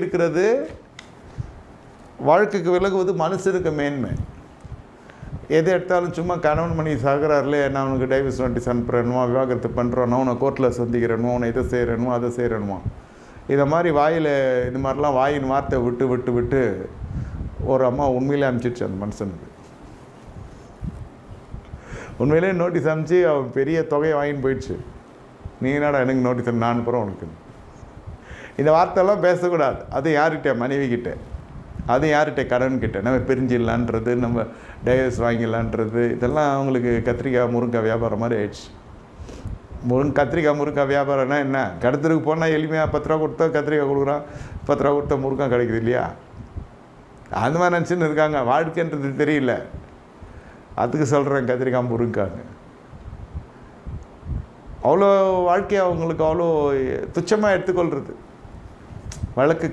இருக்கிறது வாழ்க்கைக்கு விலகுவது மனுஷனுக்கு மேன்மை. எதை எடுத்தாலும் சும்மா கணவன் மணி சாகிறாருலே, நான் அவனுக்கு டைவர்ஸ் நோட்டீஸ் அனுப்புகிறேனுமா, விவாகரத்து பண்ணுறேனோ, உன்னை கோர்ட்டில் சந்திக்கிறேனுமோ, உன்னை இதை செய்கிறேனுமோ அதை செய்கிறேனுமோ, இதை மாதிரி வாயில் இது மாதிரிலாம் வாயின் வார்த்தை விட்டு விட்டு விட்டு ஒரு அம்மா உண்மையிலே அனுப்பிச்சிடுச்சு அந்த மனுஷனுக்கு. உண்மையிலே நோட்டீஸ் அனுப்பிச்சு அவன் பெரிய தொகையை வாங்கின்னு போயிடுச்சு. நீ என்னடா எனக்கு நோட்டீஸ் நான் அனுப்புகிறேன் உனக்கு. இந்த வார்த்தைலாம் பேசக்கூடாது. அது யார்கிட்ட? மனைவிக்கிட்ட. அது யார்கிட்ட? கடன்கிட்ட. நம்ம பிரிஞ்சிடலான்றது, நம்ம டைவர்ஸ் வாங்கிடலான்றது, இதெல்லாம் அவங்களுக்கு கத்திரிக்காய் முருங்காய் வியாபாரம் மாதிரி ஆயிடுச்சு. கத்திரிக்காய் முருங்காய் வியாபாரம்னா என்ன? கடத்தருக்கு போனால் எளிமையாக 10 ரூபா கொடுத்தா கத்திரிக்காய் கொடுக்குறான், 10 ரூபா கொடுத்தா முருங்காய் கிடைக்குது இல்லையா? அந்த மாதிரி நினச்சின்னு இருக்காங்க. வாழ்க்கைன்றது தெரியல. அதுக்கு சொல்கிறேன் கத்திரிக்காய் முருங்காங்க. அவ்வளோ வாழ்க்கையை அவங்களுக்கு அவ்வளோ துச்சமாக எடுத்துக்கொள்கிறது. வழக்கு